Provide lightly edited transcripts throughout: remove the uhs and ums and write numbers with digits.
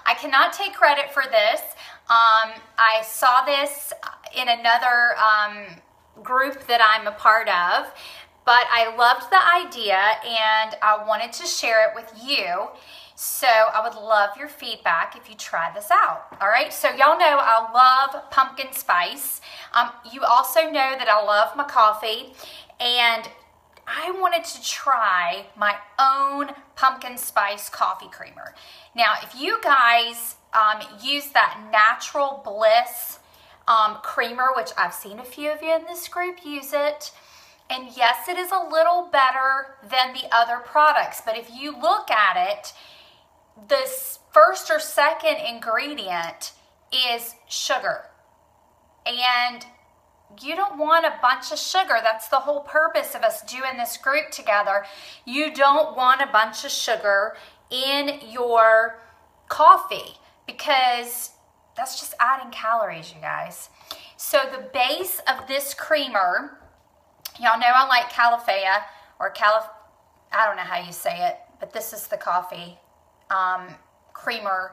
I cannot take credit for this. I saw this in another group that I'm a part of, but I loved the idea and I wanted to share it with you. So I would love your feedback if you try this out. All right, so y'all know I love pumpkin spice. You also know that I love my coffee, and I wanted to try my own pumpkin spice coffee creamer. Now, if you guys use that Natural Bliss creamer, which I've seen a few of you in this group use it, and yes, it is a little better than the other products, but if you look at it, the first or second ingredient is sugar, and you don't want a bunch of sugar. That's the whole purpose of us doing this group together. You don't want a bunch of sugar in your coffee because that's just adding calories, you guys. So the base of this creamer, y'all know I like Califia or I don't know how you say it, but this is the coffee creamer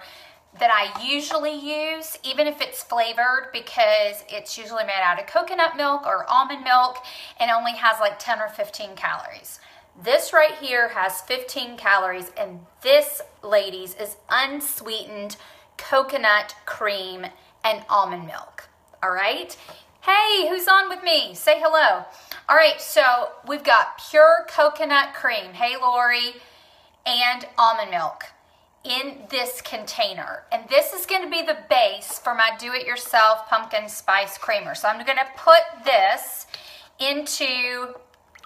that I usually use, even if it's flavored, because it's usually made out of coconut milk or almond milk and only has like 10 or 15 calories. This right here has 15 calories, and this, ladies, is unsweetened coconut cream and almond milk. All right? Hey, who's on with me? Say hello. All right, so we've got pure coconut cream, hey Lori, and almond milk in this container, and this is going to be the base for my do-it-yourself pumpkin spice creamer. So I'm going to put this into,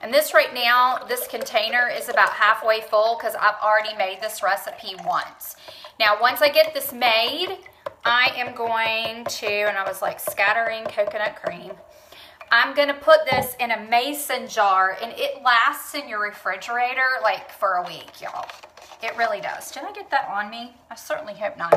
and this right now, this container is about halfway full because I've already made this recipe once. Now once I get this made, I am going to, and I was like scattering coconut cream, I'm going to put this in a mason jar, and it lasts in your refrigerator like for a week, y'all. It really does. Did I get that on me? I certainly hope not.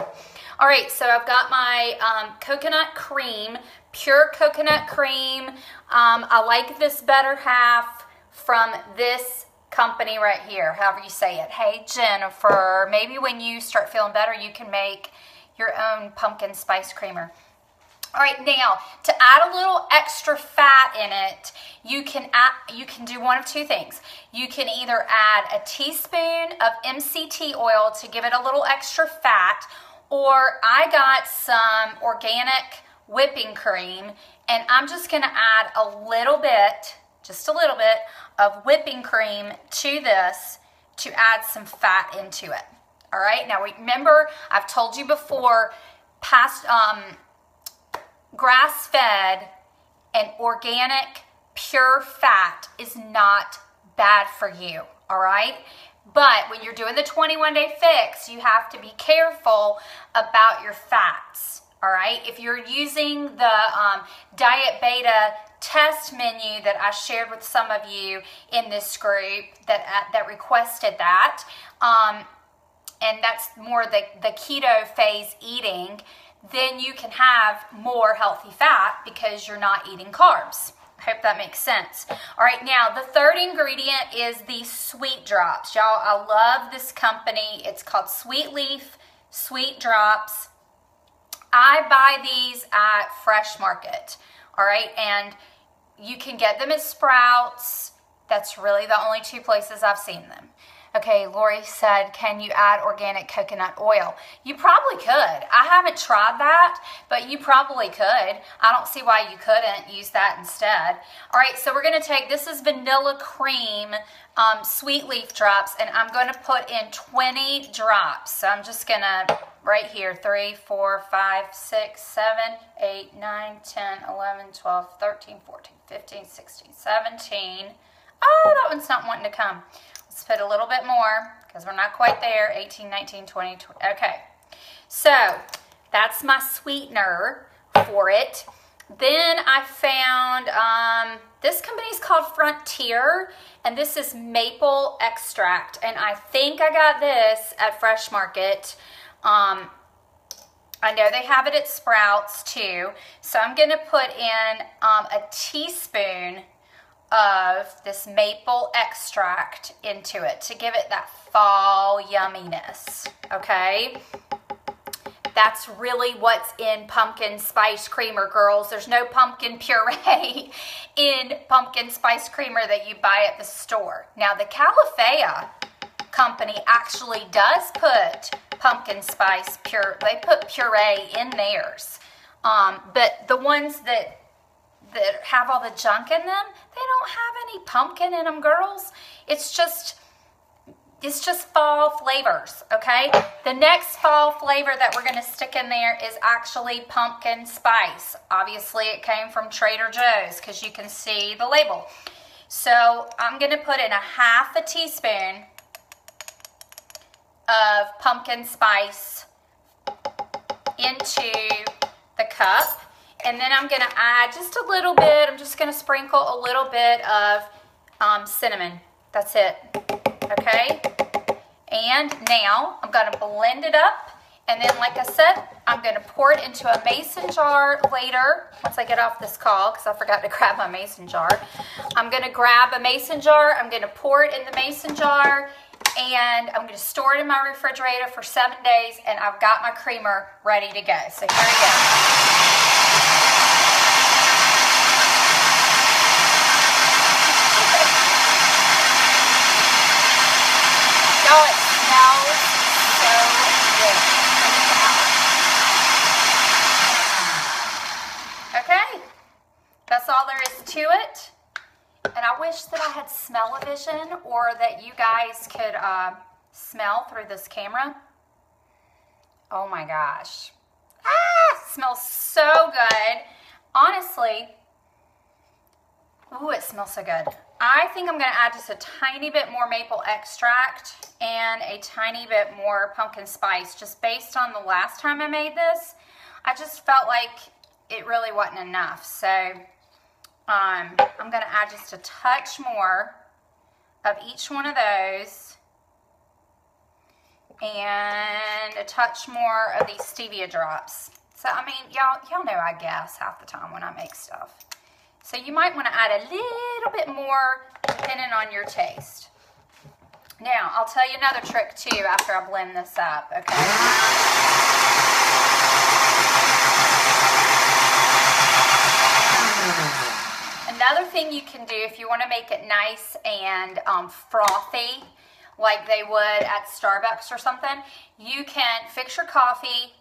All right, so I've got my coconut cream, pure coconut cream. I like this better half from this company right here, however you say it. Hey, Jennifer, maybe when you start feeling better, you can make your own pumpkin spice creamer. All right, now to add a little extra fat in it, you can do one of two things. You can either add a teaspoon of MCT oil to give it a little extra fat, or I got some organic whipping cream, and I'm just gonna add a little bit, just a little bit of whipping cream to this to add some fat into it. All right, now remember, I've told you before, grass-fed and organic pure fat is not bad for you, all right? But when you're doing the 21-day fix, you have to be careful about your fats, all right? If you're using the Diet Beta test menu that I shared with some of you in this group that requested that, and that's more the keto phase eating, then you can have more healthy fat because you're not eating carbs. I hope that makes sense. All right, now the third ingredient is the sweet drops. Y'all, I love this company. It's called Sweet Leaf Sweet Drops. I buy these at Fresh Market, all right? And you can get them at Sprouts. That's really the only two places I've seen them. Okay, Lori said, can you add organic coconut oil? You probably could. I haven't tried that, but you probably could. I don't see why you couldn't use that instead. All right, so we're going to take, this is vanilla cream sweet leaf drops, and I'm going to put in 20 drops. So I'm just going to, right here, 3, 4, 5, 6, 7, 8, 9, 10, 11, 12, 13, 14, 15, 16, 17. Oh, that one's not wanting to come. Let's put a little bit more because we're not quite there. 18, 19, 20, 20. Okay, so that's my sweetener for it. Then I found, this company is called Frontier, and this is maple extract. And I think I got this at Fresh Market. I know they have it at Sprouts too. So I'm going to put in a teaspoon of this maple extract into it to give it that fall yumminess, okay? That's really what's in pumpkin spice creamer, girls. There's no pumpkin puree in pumpkin spice creamer that you buy at the store. Now, the Califia company actually does put pumpkin spice they put puree in theirs. But the ones that have all the junk in them, they don't have any pumpkin in them, girls. It's just fall flavors, okay? The next fall flavor that we're going to stick in there is actually pumpkin spice. Obviously, it came from Trader Joe's because you can see the label. So I'm going to put in a half a teaspoon of pumpkin spice into the cup. And then I'm going to add just a little bit. I'm just going to sprinkle a little bit of cinnamon. That's it. Okay? And now I'm going to blend it up. And then, like I said, I'm going to pour it into a mason jar later once I get off this call because I forgot to grab my mason jar. I'm going to grab a mason jar. I'm going to pour it in the mason jar. And I'm going to store it in my refrigerator for 7 days. And I've got my creamer ready to go. So here we go. Oh, it smells so good. Okay, that's all there is to it. And I wish that I had smell-o-vision or that you guys could smell through this camera. Oh my gosh. Ah, it smells so good. Honestly, ooh, it smells so good. I think I'm going to add just a tiny bit more maple extract and a tiny bit more pumpkin spice just based on the last time I made this. I just felt like it really wasn't enough. So I'm going to add just a touch more of each one of those and a touch more of these stevia drops. So, I mean, y'all know I guess half the time when I make stuff. So you might want to add a little bit more depending on your taste. Now, I'll tell you another trick too after I blend this up, okay? Another thing you can do if you want to make it nice and frothy, like they would at Starbucks or something, you can fix your coffee,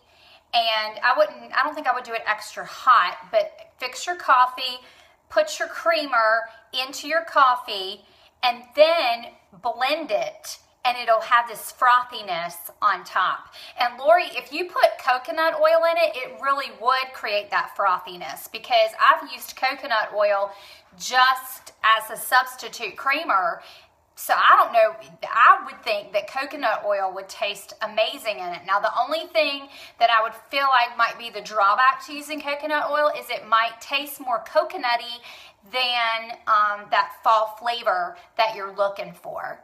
and I don't think I would do it extra hot, but fix your coffee, put your creamer into your coffee, and then blend it, and it'll have this frothiness on top. And Lori, if you put coconut oil in it, it really would create that frothiness, because I've used coconut oil just as a substitute creamer. So I don't know, I would think that coconut oil would taste amazing in it. Now, the only thing that I would feel like might be the drawback to using coconut oil is it might taste more coconutty than that fall flavor that you're looking for.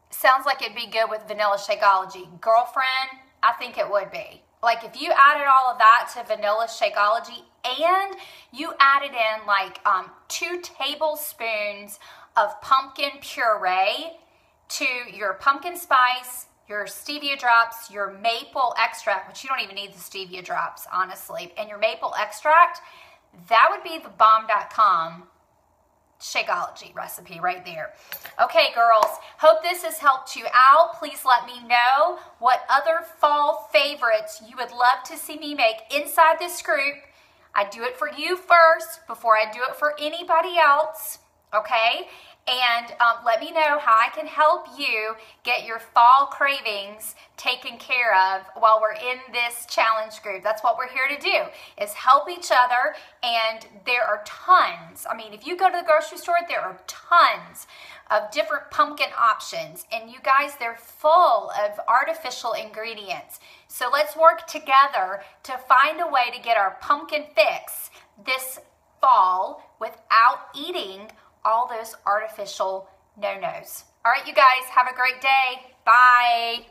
Sounds like it'd be good with vanilla Shakeology. Girlfriend, I think it would be. Like if you added all of that to vanilla Shakeology and you added in like 2 tablespoons of pumpkin puree to your pumpkin spice, your stevia drops, your maple extract, which you don't even need the stevia drops, honestly, and your maple extract, that would be the bomb.com Shakeology recipe right there. Okay, girls, hope this has helped you out. Please let me know what other fall favorites you would love to see me make inside this group. I do it for you first before I do it for anybody else. Okay, and let me know how I can help you get your fall cravings taken care of while we're in this challenge group. That's what we're here to do, is help each other, and there are tons. I mean, if you go to the grocery store, there are tons of different pumpkin options, and you guys, they're full of artificial ingredients. So let's work together to find a way to get our pumpkin fix this fall without eating all those artificial no-nos. All right, you guys, have a great day. Bye.